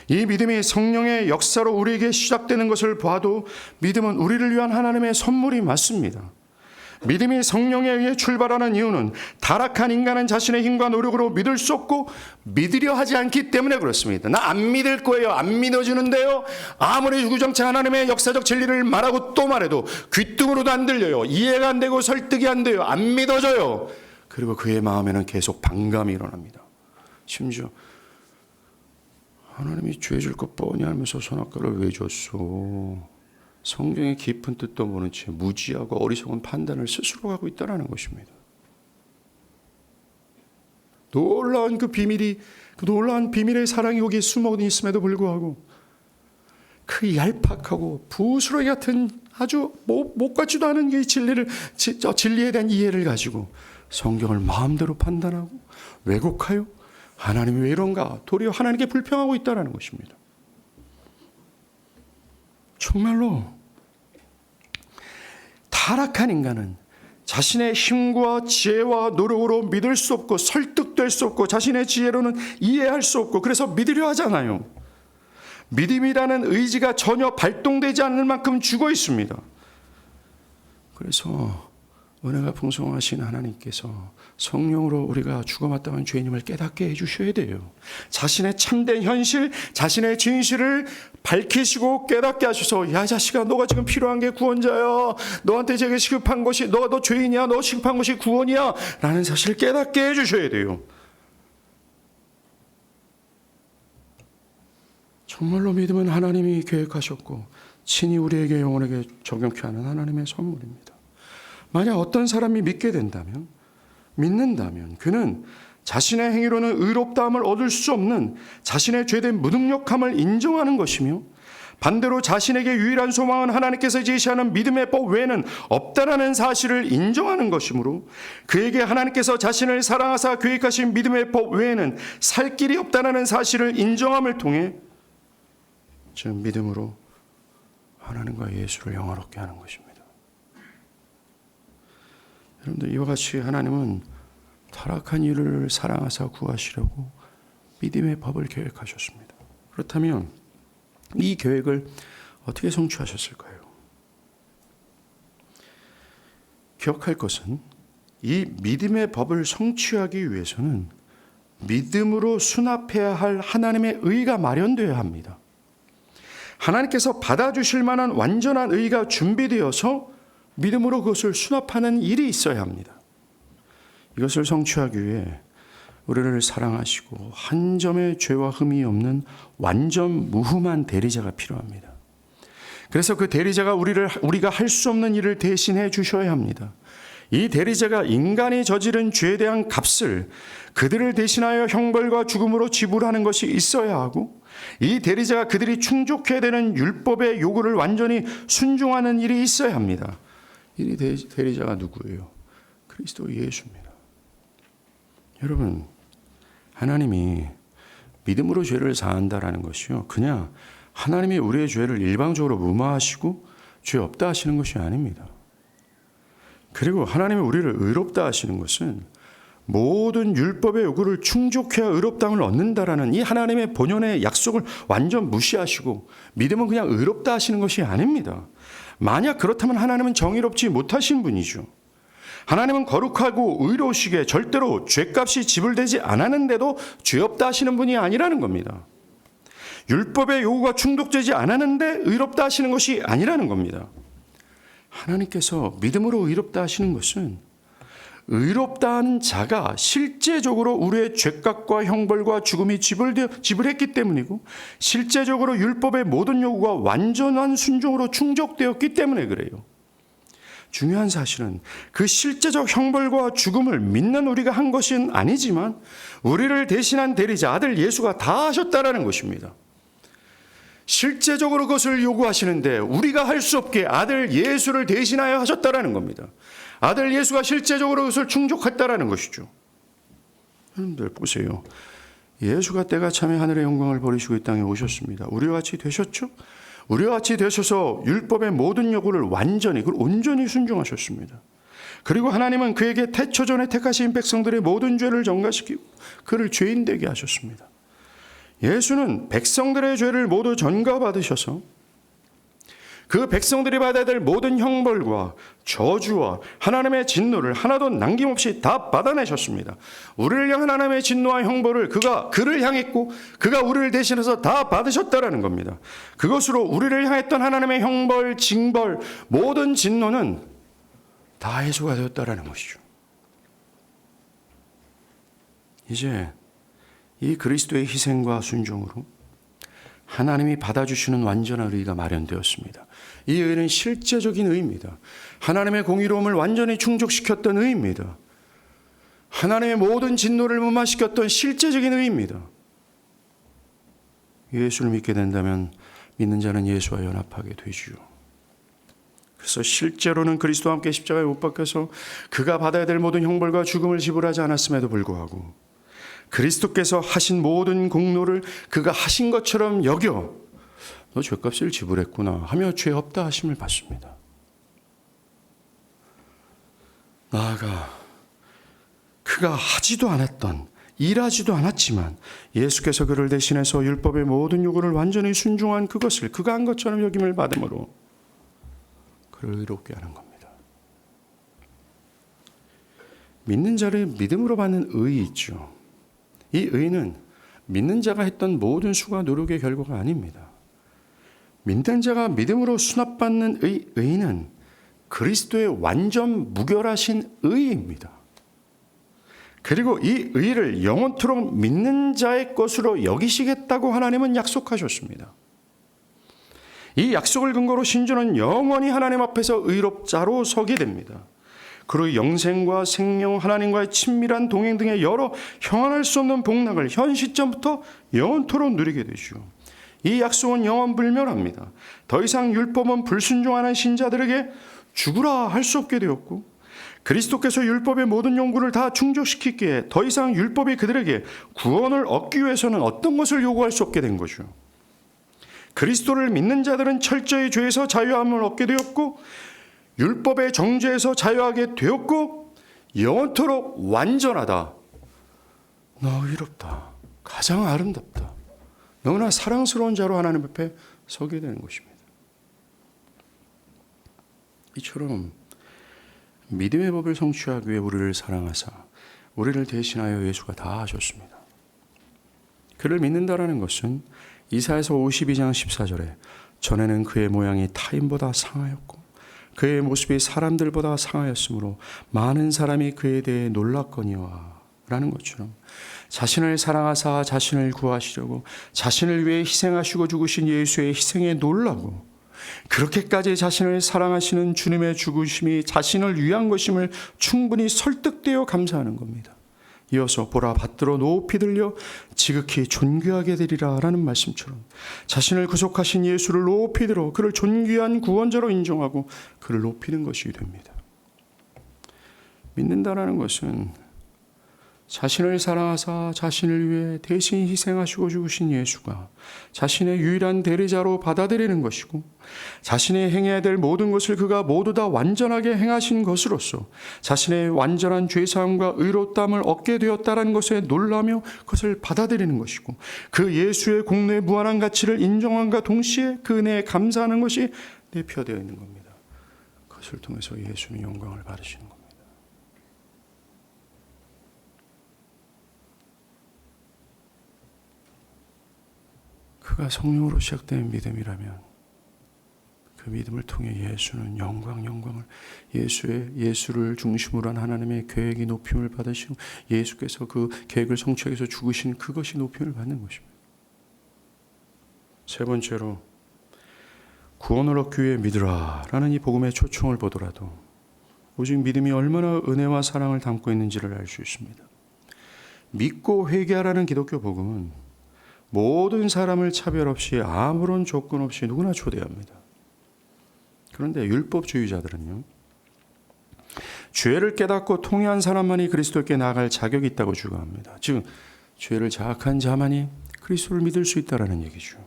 이 믿음이 성령의 역사로 우리에게 시작되는 것을 봐도 믿음은 우리를 위한 하나님의 선물이 맞습니다. 믿음이 성령에 의해 출발하는 이유는 타락한 인간은 자신의 힘과 노력으로 믿을 수 없고 믿으려 하지 않기 때문에 그렇습니다. 나 안 믿을 거예요. 안 믿어주는데요. 아무리 유구정체 하나님의 역사적 진리를 말하고 또 말해도 귀뚱으로도 안 들려요. 이해가 안 되고 설득이 안 돼요. 안 믿어져요. 그리고 그의 마음에는 계속 반감이 일어납니다. 심지어 하나님이 죄 줄 것 뻔히 알면서 선악과를 왜 줬어? 성경의 깊은 뜻도 모른 채 무지하고 어리석은 판단을 스스로 하고 있다는 것입니다. 놀라운 그 놀라운 비밀의 사랑이 거기에 숨어 있음에도 불구하고 그 얄팍하고 부스러기 같은 아주 못 같지도 않은 이 진리에 대한 이해를 가지고 성경을 마음대로 판단하고 왜곡하여 하나님이 왜 이런가 도리어 하나님께 불평하고 있다는 것입니다. 정말로 타락한 인간은 자신의 힘과 지혜와 노력으로 믿을 수 없고 설득될 수 없고 자신의 지혜로는 이해할 수 없고 그래서 믿으려 하잖아요. 믿음이라는 의지가 전혀 발동되지 않을 만큼 죽어 있습니다. 그래서 은혜가 풍성하신 하나님께서 성령으로 우리가 죽어마땅한 죄인임을 깨닫게 해주셔야 돼요. 자신의 참된 현실, 자신의 진실을 밝히시고 깨닫게 하셔서 야 자식아 너가 지금 필요한 게 구원자야. 너한테 제게 시급한 것이 너 죄인이야. 너 시급한 것이 구원이야. 라는 사실을 깨닫게 해주셔야 돼요. 정말로 믿음은 하나님이 계획하셨고 친히 우리에게 영원하게 적용케 하는 하나님의 선물입니다. 만약 어떤 사람이 믿는다면 그는 자신의 행위로는 의롭다함을 얻을 수 없는 자신의 죄된 무능력함을 인정하는 것이며 반대로 자신에게 유일한 소망은 하나님께서 제시하는 믿음의 법 외에는 없다라는 사실을 인정하는 것이므로 그에게 하나님께서 자신을 사랑하사 계획하신 믿음의 법 외에는 살 길이 없다라는 사실을 인정함을 통해 즉 믿음으로 하나님과 예수를 영화롭게 하는 것입니다. 여러분들 이와 같이 하나님은 타락한 이를 사랑하사 구하시려고 믿음의 법을 계획하셨습니다. 그렇다면 이 계획을 어떻게 성취하셨을까요? 기억할 것은 이 믿음의 법을 성취하기 위해서는 믿음으로 수납해야 할 하나님의 의가 마련되어야 합니다. 하나님께서 받아주실 만한 완전한 의가 준비되어서 믿음으로 그것을 수납하는 일이 있어야 합니다. 이것을 성취하기 위해 우리를 사랑하시고 한 점의 죄와 흠이 없는 완전 무흠한 대리자가 필요합니다. 그래서 그 대리자가 우리가 할 수 없는 일을 대신해 주셔야 합니다. 이 대리자가 인간이 저지른 죄에 대한 값을 그들을 대신하여 형벌과 죽음으로 지불하는 것이 있어야 하고 이 대리자가 그들이 충족해야 되는 율법의 요구를 완전히 순종하는 일이 있어야 합니다. 이 대리자가 누구예요? 그리스도 예수입니다. 여러분, 하나님이 믿음으로 죄를 사한다라는 것이요, 그냥 하나님이 우리의 죄를 일방적으로 무마하시고 죄 없다 하시는 것이 아닙니다. 그리고 하나님이 우리를 의롭다 하시는 것은 모든 율법의 요구를 충족해야 의롭다함을 얻는다라는 이 하나님의 본연의 약속을 완전 무시하시고 믿음은 그냥 의롭다 하시는 것이 아닙니다. 만약 그렇다면 하나님은 정의롭지 못하신 분이죠. 하나님은 거룩하고 의로우시게 절대로 죄값이 지불되지 않았는데도 죄 없다 하시는 분이 아니라는 겁니다. 율법의 요구가 충족되지 않았는데 의롭다 하시는 것이 아니라는 겁니다. 하나님께서 믿음으로 의롭다 하시는 것은 의롭다 하는 자가 실제적으로 우리의 죄값과 형벌과 죽음이 지불했기 때문이고 실제적으로 율법의 모든 요구가 완전한 순종으로 충족되었기 때문에 그래요. 중요한 사실은 그 실제적 형벌과 죽음을 믿는 우리가 한 것은 아니지만 우리를 대신한 대리자 아들 예수가 다 하셨다라는 것입니다. 실제적으로 그것을 요구하시는데 우리가 할 수 없게 아들 예수를 대신하여 하셨다라는 겁니다. 아들 예수가 실제적으로 그것을 충족했다라는 것이죠. 여러분들 보세요. 예수가 때가 참에 하늘의 영광을 버리시고 이 땅에 오셨습니다. 우리와 같이 되셨죠? 우리와 같이 되셔서 율법의 모든 요구를 완전히, 그걸 온전히 순종하셨습니다. 그리고 하나님은 그에게 태초전에 택하신 백성들의 모든 죄를 전가시키고 그를 죄인 되게 하셨습니다. 예수는 백성들의 죄를 모두 전가받으셔서 그 백성들이 받아야 될 모든 형벌과 저주와 하나님의 진노를 하나도 남김없이 다 받아내셨습니다. 우리를 향한 하나님의 진노와 형벌을 그를 향했고 그가 우리를 대신해서 다 받으셨다라는 겁니다. 그것으로 우리를 향했던 하나님의 형벌, 징벌, 모든 진노는 다 해소가 되었다라는 것이죠. 이제 이 그리스도의 희생과 순종으로 하나님이 받아주시는 완전한 의가 마련되었습니다. 이 의는 실제적인 의입니다. 하나님의 공의로움을 완전히 충족시켰던 의입니다. 하나님의 모든 진노를 무마시켰던 실제적인 의입니다. 예수를 믿게 된다면 믿는 자는 예수와 연합하게 되지요. 그래서 실제로는 그리스도와 함께 십자가에 못 박혀서 그가 받아야 될 모든 형벌과 죽음을 지불하지 않았음에도 불구하고 그리스도께서 하신 모든 공로를 그가 하신 것처럼 여겨 너 죄값을 지불했구나 하며 죄 없다 하심을 받습니다. 나아가 그가 하지도 않았던, 일하지도 않았지만 예수께서 그를 대신해서 율법의 모든 요구를 완전히 순종한 그것을 그가 한 것처럼 여김을 받음으로 그를 의롭게 하는 겁니다. 믿는 자를 믿음으로 받는 의이 있죠. 이 의는 믿는 자가 했던 모든 수고와 노력의 결과가 아닙니다. 믿는 자가 믿음으로 수납받는 의는 그리스도의 완전 무결하신 의입니다. 그리고 이 의를 영원토록 믿는 자의 것으로 여기시겠다고 하나님은 약속하셨습니다. 이 약속을 근거로 신주는 영원히 하나님 앞에서 의롭자로 서게 됩니다. 그리고 영생과 생명, 하나님과의 친밀한 동행 등의 여러 형언할 수 없는 복락을 현 시점부터 영원토록 누리게 되죠. 이 약속은 영원불멸합니다. 더 이상 율법은 불순종하는 신자들에게 죽으라 할 수 없게 되었고 그리스도께서 율법의 모든 요구를 다 충족시키기에 더 이상 율법이 그들에게 구원을 얻기 위해서는 어떤 것을 요구할 수 없게 된 거죠. 그리스도를 믿는 자들은 철저히 죄에서 자유함을 얻게 되었고 율법의 정죄에서 자유하게 되었고 영원토록 완전하다. 너 의롭다. 가장 아름답다. 너무나 사랑스러운 자로 하나님 앞에 서게 되는 것입니다. 이처럼 믿음의 법을 성취하기 위해 우리를 사랑하사 우리를 대신하여 예수가 다 하셨습니다. 그를 믿는다라는 것은 이사야서 52장 14절에 전에는 그의 모양이 타인보다 상하였고 그의 모습이 사람들보다 상하였으므로 많은 사람이 그에 대해 놀랐거니와 라는 것처럼 자신을 사랑하사 자신을 구하시려고 자신을 위해 희생하시고 죽으신 예수의 희생에 놀라고 그렇게까지 자신을 사랑하시는 주님의 죽으심이 자신을 위한 것임을 충분히 설득되어 감사하는 겁니다. 이어서 보라 받들어 높이 들려 지극히 존귀하게 되리라 라는 말씀처럼 자신을 구속하신 예수를 높이 들어 그를 존귀한 구원자로 인정하고 그를 높이는 것이 됩니다. 믿는다라는 것은 자신을 사랑하사 자신을 위해 대신 희생하시고 죽으신 예수가 자신의 유일한 대리자로 받아들이는 것이고 자신이 행해야 될 모든 것을 그가 모두 다 완전하게 행하신 것으로서 자신의 완전한 죄사함과 의롭다함을 얻게 되었다는 것에 놀라며 그것을 받아들이는 것이고 그 예수의 공로의 무한한 가치를 인정함과 동시에 그 은혜에 감사하는 것이 내피어되어 있는 겁니다. 그것을 통해서 예수는 영광을 받으시는 겁니다. 그가 성령으로 시작된 믿음이라면 그 믿음을 통해 예수는 영광을 예수를 중심으로 한 하나님의 계획이 높임을 받으시고 예수께서 그 계획을 성취하기 위해서 죽으신 그것이 높임을 받는 것입니다. 세 번째로 구원을 얻기 위해 믿으라 라는 이 복음의 초청을 보더라도 오직 믿음이 얼마나 은혜와 사랑을 담고 있는지를 알 수 있습니다. 믿고 회개하라는 기독교 복음은 모든 사람을 차별 없이 아무런 조건 없이 누구나 초대합니다. 그런데 율법주의자들은요, 죄를 깨닫고 통회한 사람만이 그리스도께 나아갈 자격이 있다고 주장합니다. 즉, 죄를 자학한 자만이 그리스도를 믿을 수 있다는 얘기죠.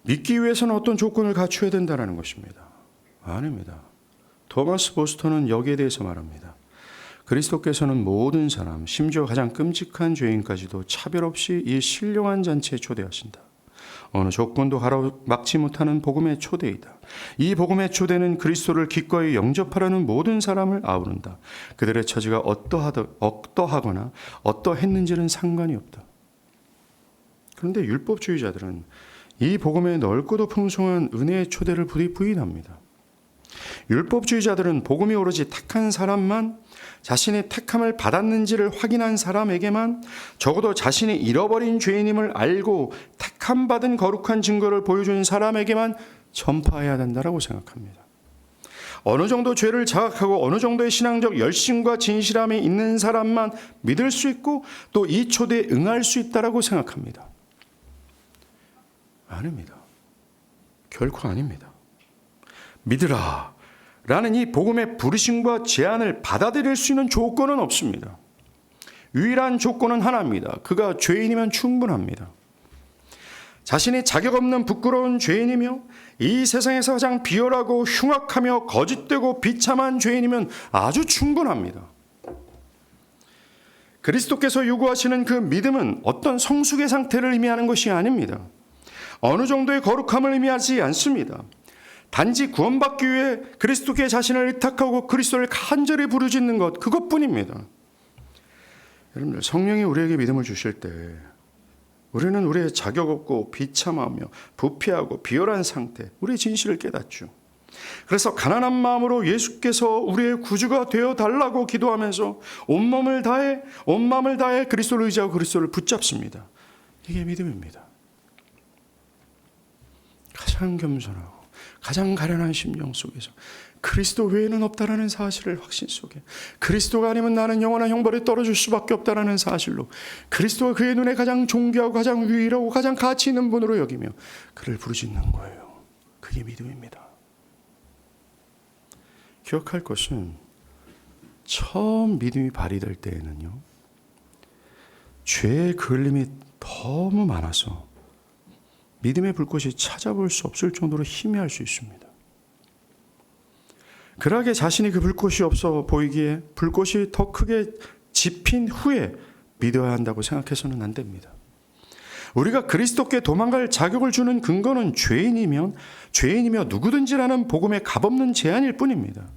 믿기 위해서는 어떤 조건을 갖춰야 된다는 것입니다. 아닙니다. 토마스 보스턴은 여기에 대해서 말합니다. 그리스도께서는 모든 사람, 심지어 가장 끔찍한 죄인까지도 차별 없이 이 신령한 잔치에 초대하신다. 어느 조건도 가로막지 못하는 복음의 초대이다. 이 복음의 초대는 그리스도를 기꺼이 영접하려는 모든 사람을 아우른다. 그들의 처지가 어떠하거나 어떠했는지는 상관이 없다. 그런데 율법주의자들은 이 복음의 넓고도 풍성한 은혜의 초대를 부인합니다. 율법주의자들은 복음이 오로지 택한 사람만, 자신의 택함을 받았는지를 확인한 사람에게만, 적어도 자신이 잃어버린 죄인임을 알고 택함받은 거룩한 증거를 보여준 사람에게만 전파해야 된다고 생각합니다. 어느 정도 죄를 자각하고 어느 정도의 신앙적 열심과 진실함이 있는 사람만 믿을 수 있고 또 이 초대에 응할 수 있다고 생각합니다. 아닙니다. 결코 아닙니다. 믿으라 라는 이 복음의 부르심과 제안을 받아들일 수 있는 조건은 없습니다. 유일한 조건은 하나입니다. 그가 죄인이면 충분합니다. 자신이 자격 없는 부끄러운 죄인이며 이 세상에서 가장 비열하고 흉악하며 거짓되고 비참한 죄인이면 아주 충분합니다. 그리스도께서 요구하시는 그 믿음은 어떤 성숙의 상태를 의미하는 것이 아닙니다. 어느 정도의 거룩함을 의미하지 않습니다. 단지 구원받기 위해 그리스도께 자신을 의탁하고 그리스도를 간절히 부르짖는 것, 그것뿐입니다. 여러분들, 성령이 우리에게 믿음을 주실 때 우리는 우리의 자격 없고 비참하며 부패하고 비열한 상태, 우리의 진실을 깨닫죠. 그래서 가난한 마음으로 예수께서 우리의 구주가 되어 달라고 기도하면서 온 마음을 다해 그리스도를 의지하고 그리스도를 붙잡습니다. 이게 믿음입니다. 가장 겸손하고 가장 가련한 심령 속에서 그리스도 외에는 없다라는 사실을 확신 속에, 그리스도가 아니면 나는 영원한 형벌에 떨어질 수밖에 없다라는 사실로, 그리스도가 그의 눈에 가장 존귀하고 가장 유일하고 가장 가치 있는 분으로 여기며 그를 부르짖는 거예요. 그게 믿음입니다. 기억할 것은 처음 믿음이 발휘될 때에는요, 죄의 그을림이 너무 많아서 믿음의 불꽃이 찾아볼 수 없을 정도로 희미할 수 있습니다. 그러하게 자신이 그 불꽃이 없어 보이기에 불꽃이 더 크게 지핀 후에 믿어야 한다고 생각해서는 안 됩니다. 우리가 그리스도께 도망갈 자격을 주는 근거는 죄인이며 누구든지라는 복음의 값없는 제안일 뿐입니다.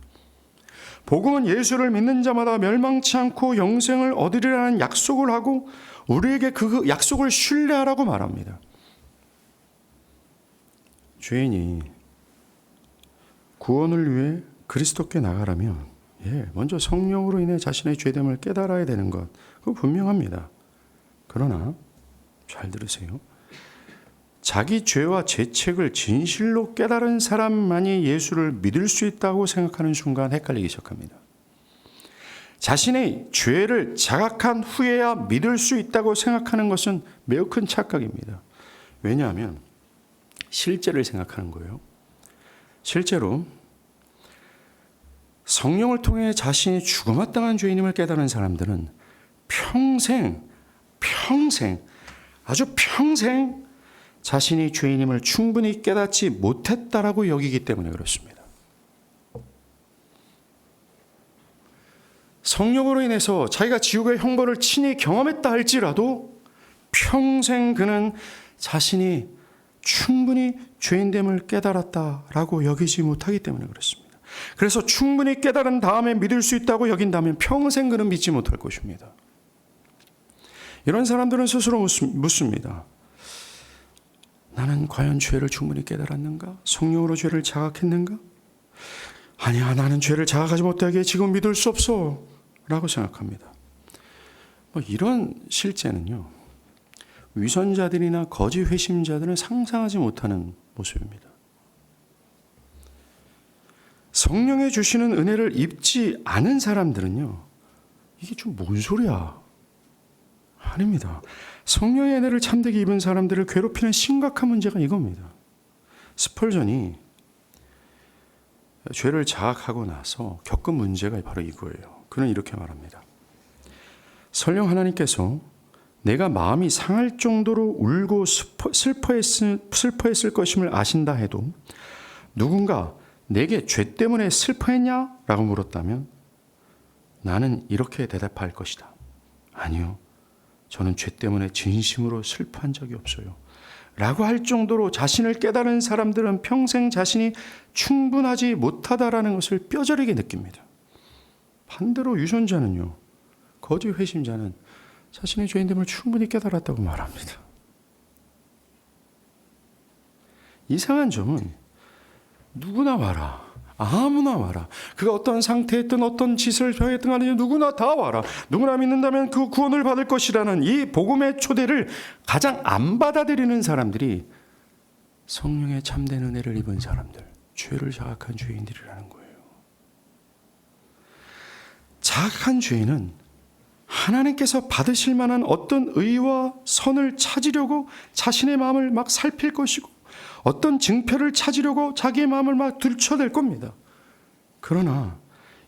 복음은 예수를 믿는 자마다 멸망치 않고 영생을 얻으리라는 약속을 하고 우리에게 그 약속을 신뢰하라고 말합니다. 죄인이 구원을 위해 그리스도께 나가라면 먼저 성령으로 인해 자신의 죄됨을 깨달아야 되는 것, 그거 분명합니다. 그러나 잘 들으세요. 자기 죄와 죄책을 진실로 깨달은 사람만이 예수를 믿을 수 있다고 생각하는 순간 헷갈리기 시작합니다. 자신의 죄를 자각한 후에야 믿을 수 있다고 생각하는 것은 매우 큰 착각입니다. 왜냐하면 실제를 생각하는 거예요. 실제로 성령을 통해 자신이 죽어마땅한 죄인임을 깨달은 사람들은 아주 평생 자신이 죄인임을 충분히 깨닫지 못했다라고 여기기 때문에 그렇습니다. 성령으로 인해서 자기가 지옥의 형벌을 친히 경험했다 할지라도 평생 그는 자신이 충분히 죄인됨을 깨달았다라고 여기지 못하기 때문에 그렇습니다. 그래서 충분히 깨달은 다음에 믿을 수 있다고 여긴다면 평생 그는 믿지 못할 것입니다. 이런 사람들은 스스로 묻습니다. 나는 과연 죄를 충분히 깨달았는가? 성령으로 죄를 자각했는가? 아니야, 나는 죄를 자각하지 못하기에 지금 믿을 수 없어 라고 생각합니다. 이런 실제는요, 위선자들이나 거짓 회심자들은 상상하지 못하는 모습입니다. 성령의 주시는 은혜를 입지 않은 사람들은요, 이게 좀 뭔 소리야? 아닙니다. 성령의 은혜를 참되게 입은 사람들을 괴롭히는 심각한 문제가 이겁니다. 스펄전이 죄를 자각하고 나서 겪은 문제가 바로 이거예요. 그는 이렇게 말합니다. 설령 하나님께서 내가 마음이 상할 정도로 울고 슬퍼했을 것임을 아신다 해도 누군가 내게 죄 때문에 슬퍼했냐? 라고 물었다면 나는 이렇게 대답할 것이다. 아니요. 저는 죄 때문에 진심으로 슬퍼한 적이 없어요. 라고 할 정도로 자신을 깨달은 사람들은 평생 자신이 충분하지 못하다라는 것을 뼈저리게 느낍니다. 반대로 유선자는요, 거짓 회심자는 자신의 죄인됨을 충분히 깨달았다고 말합니다. 이상한 점은 누구나 와라, 아무나 와라. 그가 어떤 상태에 있든 어떤 짓을 저했든 간에 누구나 다 와라. 누구나 믿는다면 그 구원을 받을 것이라는 이 복음의 초대를 가장 안 받아들이는 사람들이 성령의 참된 은혜를 입은 사람들, 죄를 자각한 죄인들이라는 거예요. 자각한 죄인은 하나님께서 받으실 만한 어떤 의와 선을 찾으려고 자신의 마음을 막 살필 것이고 어떤 증표를 찾으려고 자기의 마음을 막 들춰댈 겁니다. 그러나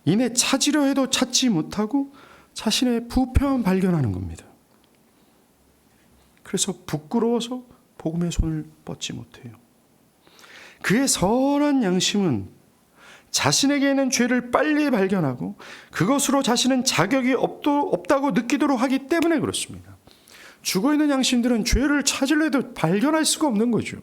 이내 찾으려 해도 찾지 못하고 자신의 부패만 발견하는 겁니다. 그래서 부끄러워서 복음의 손을 뻗지 못해요. 그의 선한 양심은 자신에게 있는 죄를 빨리 발견하고 그것으로 자신은 자격이 없다고 느끼도록 하기 때문에 그렇습니다. 죽어있는 양심들은 죄를 찾으려 해도 발견할 수가 없는 거죠.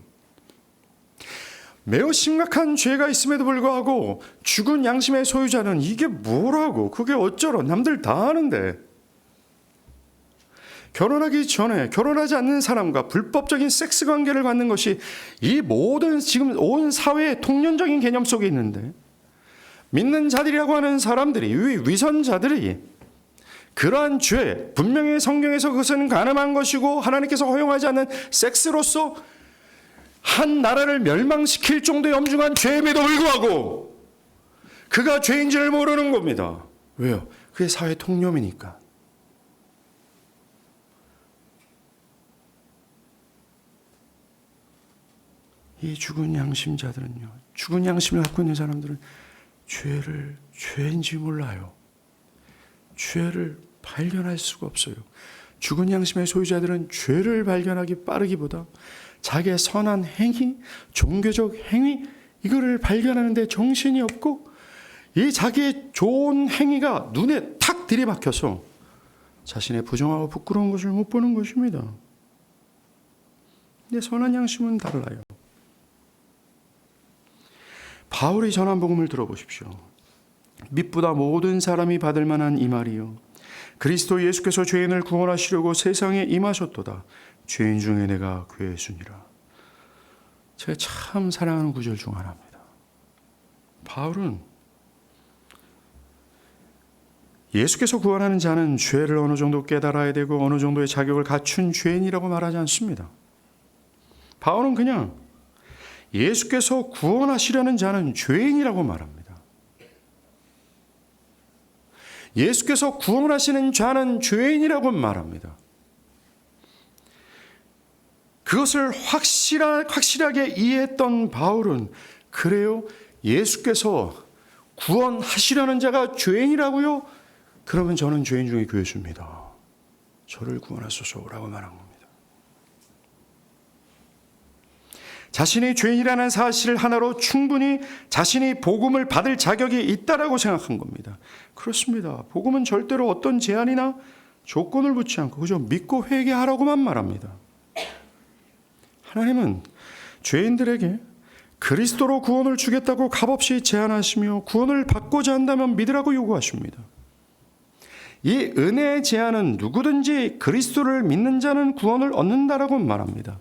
매우 심각한 죄가 있음에도 불구하고 죽은 양심의 소유자는 이게 뭐라고, 그게 어쩌러, 남들 다 아는데. 결혼하기 전에 결혼하지 않는 사람과 불법적인 섹스 관계를 갖는 것이 이 모든 지금 온 사회의 통념적인 개념 속에 있는데, 믿는 자들이라고 하는 사람들이, 위선자들이 그러한 죄, 분명히 성경에서 그것은 가늠한 것이고 하나님께서 허용하지 않는 섹스로서 한 나라를 멸망시킬 정도의 엄중한 죄임에도 불구하고 그가 죄인 줄 모르는 겁니다. 왜요? 그게 사회 통념이니까. 이 죽은 양심자들은요, 죽은 양심을 갖고 있는 사람들은 죄인지 몰라요. 죄를 발견할 수가 없어요. 죽은 양심의 소유자들은 죄를 발견하기 빠르기보다 자기의 선한 행위, 종교적 행위, 이거를 발견하는 데 정신이 없고 이 자기의 좋은 행위가 눈에 탁 들이박혀서 자신의 부정하고 부끄러운 것을 못 보는 것입니다. 근데 선한 양심은 달라요. 바울이 전한 복음을 들어보십시오. 믿보다 모든 사람이 받을 만한 이 말이요, 그리스도 예수께서 죄인을 구원하시려고 세상에 임하셨도다. 죄인 중에 내가 괴수니라. 제가 참 사랑하는 구절 중 하나입니다. 바울은 예수께서 구원하는 자는 죄를 어느 정도 깨달아야 되고 어느 정도의 자격을 갖춘 죄인이라고 말하지 않습니다. 바울은 그냥 예수께서 구원하시려는 자는 죄인이라고 말합니다. 예수께서 구원하시는 자는 죄인이라고 말합니다. 그것을 확실하게 이해했던 바울은, 그래요? 예수께서 구원하시려는 자가 죄인이라고요? 그러면 저는 죄인 중에 괴수입니다. 저를 구원하소서라고 말한 겁니다. 자신이 죄인이라는 사실 하나로 충분히 자신이 복음을 받을 자격이 있다라고 생각한 겁니다. 그렇습니다. 복음은 절대로 어떤 제한이나 조건을 붙지 않고 그저 믿고 회개하라고만 말합니다. 하나님은 죄인들에게 그리스도로 구원을 주겠다고 값없이 제안하시며 구원을 받고자 한다면 믿으라고 요구하십니다. 이 은혜의 제안은 누구든지 그리스도를 믿는 자는 구원을 얻는다라고 말합니다.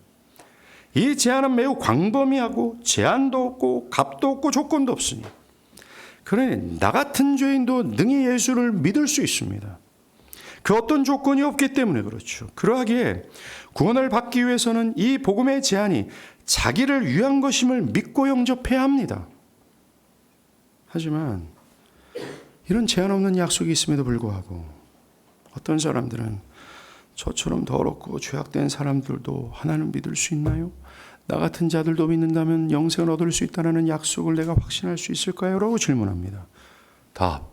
이 제안은 매우 광범위하고 제한도 없고 값도 없고 조건도 없으니, 그러니 나 같은 죄인도 능히 예수를 믿을 수 있습니다. 그 어떤 조건이 없기 때문에 그렇죠. 그러하기에 구원을 받기 위해서는 이 복음의 제안이 자기를 위한 것임을 믿고 영접해야 합니다. 하지만 이런 제한 없는 약속이 있음에도 불구하고 어떤 사람들은 저처럼 더럽고 죄악된 사람들도 하나님 믿을 수 있나요? 나 같은 자들도 믿는다면 영생을 얻을 수 있다는 약속을 내가 확신할 수 있을까요? 라고 질문합니다. 답,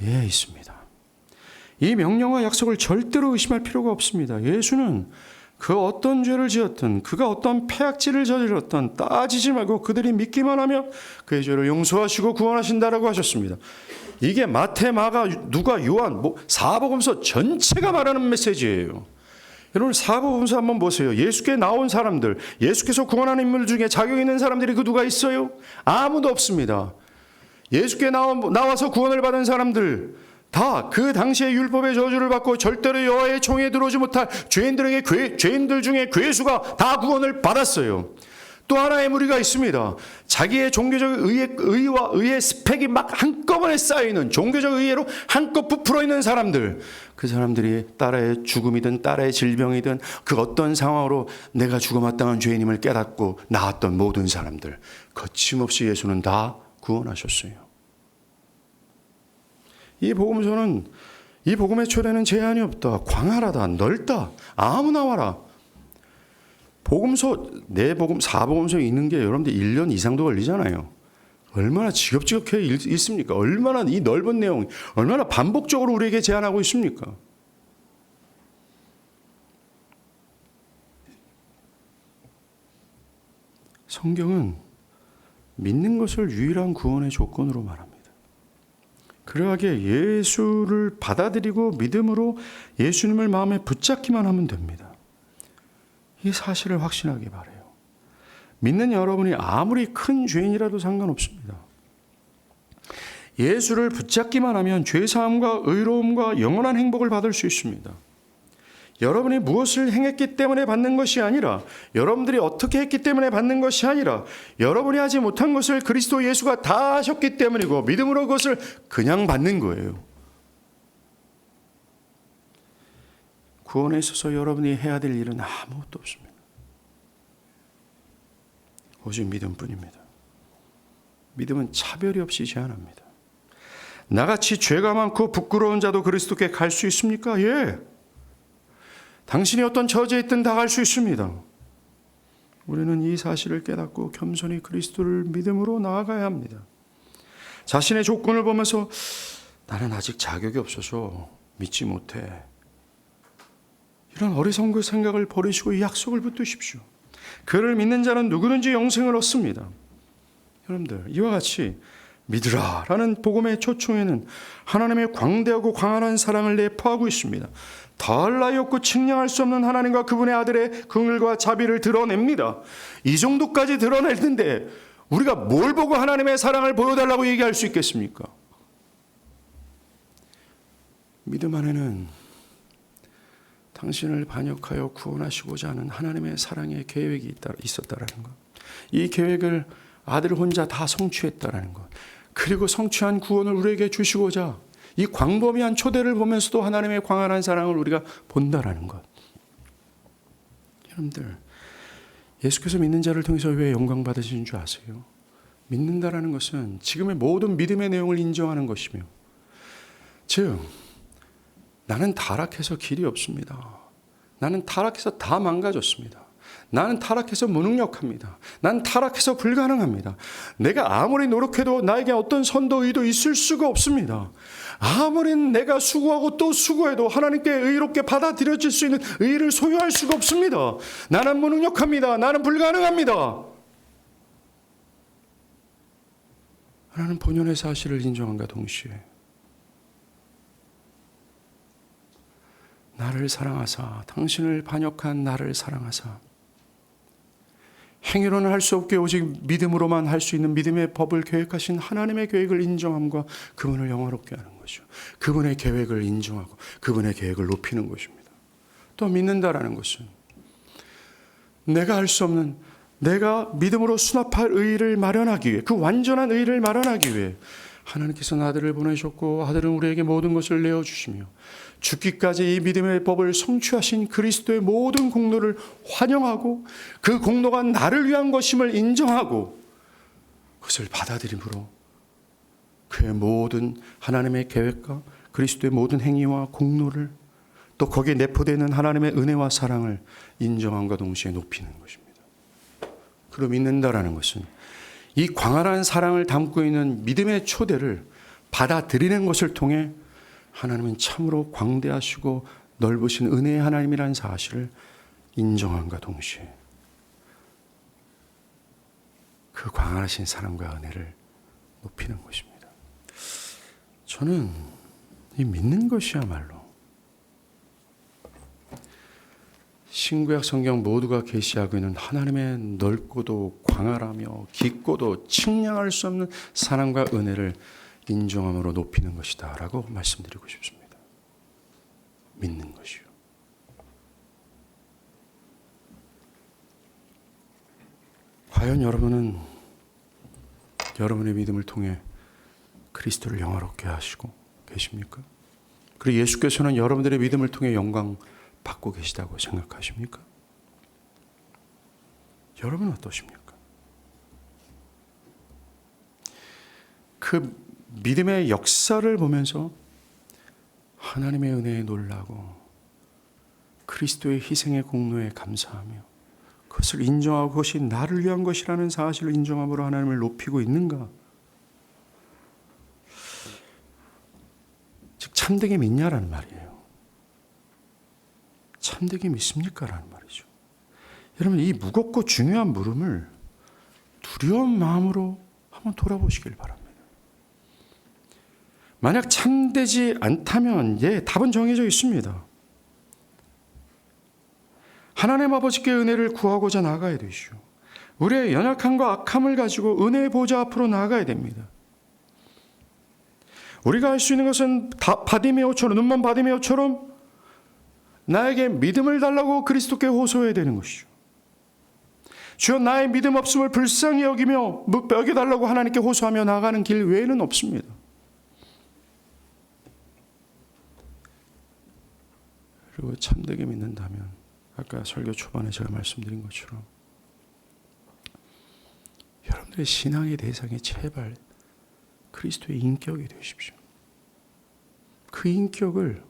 예, 있습니다. 이 명령과 약속을 절대로 의심할 필요가 없습니다. 예수는 그 어떤 죄를 지었든 그가 어떤 폐악질을 저질렀든 따지지 말고 그들이 믿기만 하면 그의 죄를 용서하시고 구원하신다라고 하셨습니다. 이게 마태, 마가, 누가, 요한, 사복음서 전체가 말하는 메시지예요. 여러분 사복음서 한번 보세요. 예수께 나온 사람들, 예수께서 구원하는 인물 중에 자격 있는 사람들이 그 누가 있어요? 아무도 없습니다. 예수께 나와서 구원을 받은 사람들 다 그 당시의 율법의 저주를 받고 절대로 여호와의 총회에 들어오지 못할 죄인들 중에 괴수가 다 구원을 받았어요. 또 하나의 무리가 있습니다. 자기의 종교적 의와 의의 스펙이 막 한꺼번에 쌓이는, 종교적 의의로 한껏 부풀어 있는 사람들. 그 사람들이 딸의 죽음이든 딸의 질병이든 그 어떤 상황으로 내가 죽어마땅한 죄인임을 깨닫고 나았던 모든 사람들, 거침없이 예수는 다 구원하셨어요. 이 복음서는, 이 복음의 초대는 제한이 없다. 광활하다. 넓다. 아무나 와라. 복음서, 내복음, 사복음서 읽는 게 여러분들 1년 이상도 걸리잖아요. 얼마나 지겹지겹게 읽습니까? 얼마나 이 넓은 내용, 얼마나 반복적으로 우리에게 제안하고 있습니까? 성경은 믿는 것을 유일한 구원의 조건으로 말합니다. 그러하기에 예수를 받아들이고 믿음으로 예수님을 마음에 붙잡기만 하면 됩니다. 이 사실을 확신하기 바라요. 믿는 여러분이 아무리 큰 죄인이라도 상관없습니다. 예수를 붙잡기만 하면 죄사함과 의로움과 영원한 행복을 받을 수 있습니다. 여러분이 무엇을 행했기 때문에 받는 것이 아니라, 여러분들이 어떻게 했기 때문에 받는 것이 아니라, 여러분이 하지 못한 것을 그리스도 예수가 다 하셨기 때문이고 믿음으로 그것을 그냥 받는 거예요. 구원에 있어서 여러분이 해야 될 일은 아무것도 없습니다. 오직 믿음뿐입니다. 믿음은 차별이 없이 제한합니다. 나같이 죄가 많고 부끄러운 자도 그리스도께 갈 수 있습니까? 예. 당신이 어떤 처지에 있든 다 갈 수 있습니다. 우리는 이 사실을 깨닫고 겸손히 그리스도를 믿음으로 나아가야 합니다. 자신의 조건을 보면서 나는 아직 자격이 없어서 믿지 못해, 이런 어리석은 생각을 버리시고 이 약속을 붙드십시오. 그를 믿는 자는 누구든지 영생을 얻습니다. 여러분들, 이와 같이 믿으라 라는 복음의 초청에는 하나님의 광대하고 광활한 사랑을 내포하고 있습니다. 더할 나위 없고 측량할 수 없는 하나님과 그분의 아들의 긍휼과 자비를 드러냅니다. 이 정도까지 드러낼 텐데 우리가 뭘 보고 하나님의 사랑을 보여달라고 얘기할 수 있겠습니까? 믿음 안에는 당신을 반역하여 구원하시고자 하는 하나님의 사랑의 계획이 있었다라는 것, 이 계획을 아들 혼자 다 성취했다라는 것, 그리고 성취한 구원을 우리에게 주시고자 이 광범위한 초대를 보면서도 하나님의 광활한 사랑을 우리가 본다라는 것. 여러분들, 예수께서 믿는 자를 통해서 왜 영광 받으시는 줄 아세요? 믿는다라는 것은 지금의 모든 믿음의 내용을 인정하는 것이며, 즉 나는 타락해서 길이 없습니다. 나는 타락해서 다 망가졌습니다. 나는 타락해서 무능력합니다. 나는 타락해서 불가능합니다. 내가 아무리 노력해도 나에게 어떤 선도 의도 있을 수가 없습니다. 아무리 내가 수고하고 또 수고해도 하나님께 의롭게 받아들여질 수 있는 의를 소유할 수가 없습니다. 나는 무능력합니다. 나는 불가능합니다. 하나님 본연의 사실을 인정함과 동시에 나를 사랑하사, 당신을 반역한 나를 사랑하사, 행위로는 할 수 없게 오직 믿음으로만 할 수 있는 믿음의 법을 계획하신 하나님의 계획을 인정함과 그분을 영화롭게 하는 것이죠. 그분의 계획을 인정하고 그분의 계획을 높이는 것입니다. 또 믿는다라는 것은 내가 할 수 없는, 내가 믿음으로 수납할 의의를 마련하기 위해, 그 완전한 의의를 마련하기 위해 하나님께서 아들을 보내셨고 아들은 우리에게 모든 것을 내어주시며 죽기까지 이 믿음의 법을 성취하신 그리스도의 모든 공로를 환영하고 그 공로가 나를 위한 것임을 인정하고 그것을 받아들임으로 그의 모든 하나님의 계획과 그리스도의 모든 행위와 공로를, 또 거기에 내포되는 하나님의 은혜와 사랑을 인정함과 동시에 높이는 것입니다. 그로 믿는다라는 것은 이 광활한 사랑을 담고 있는 믿음의 초대를 받아들이는 것을 통해 하나님은 참으로 광대하시고 넓으신 은혜의 하나님이라는 사실을 인정함과 동시에 그 광활하신 사랑과 은혜를 높이는 것입니다. 저는 이 믿는 것이야말로 신구약 성경 모두가 계시하고 있는 하나님의 넓고도 광활하며 깊고도 측량할 수 없는 사랑과 은혜를 인정함으로 높이는 것이다 라고 말씀드리고 싶습니다. 믿는 것이요. 과연 여러분은 여러분의 믿음을 통해 그리스도를 영화롭게 하시고 계십니까? 그리고 예수께서는 여러분들의 믿음을 통해 영광 받고 계시다고 생각하십니까? 여러분은 어떠십니까? 그 믿음의 역사를 보면서 하나님의 은혜에 놀라고 그리스도의 희생의 공로에 감사하며 그것을 인정하고 그것이 나를 위한 것이라는 사실을 인정함으로 하나님을 높이고 있는가? 즉 참되게 믿냐라는 말이에요. 참되게 믿습니까? 라는 말이죠. 여러분, 이 무겁고 중요한 물음을 두려운 마음으로 한번 돌아보시길 바랍니다. 만약 참되지 않다면 답은 정해져 있습니다. 하나님 아버지께 은혜를 구하고자 나아가야 되시오. 우리의 연약함과 악함을 가지고 은혜의 보좌 앞으로 나아가야 됩니다. 우리가 할 수 있는 것은 바디메오처럼, 눈먼 바디메오처럼 나에게 믿음을 달라고 그리스도께 호소해야 되는 것이죠. 주여 나의 믿음 없음을 불쌍히 여기며 여겨달라고 하나님께 호소하며 나아가는 길 외에는 없습니다. 그리고 참되게 믿는다면 아까 설교 초반에 제가 말씀드린 것처럼 여러분들의 신앙의 대상이 제발 그리스도의 인격이 되십시오. 그 인격을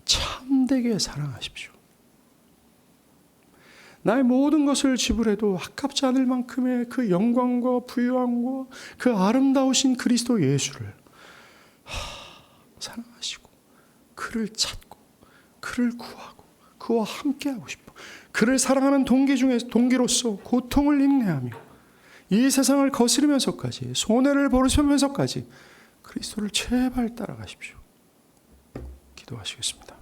참되게 사랑하십시오. 나의 모든 것을 지불해도 아깝지 않을 만큼의 그 영광과 부유함과 그 아름다우신 그리스도 예수를 사랑하시고 그를 찾고 그를 구하고 그와 함께하고 싶어. 그를 사랑하는 동기로서 고통을 인내하며 이 세상을 거스르면서까지 손해를 보르면서까지 그리스도를 제발 따라가십시오. 기도하시겠습니다.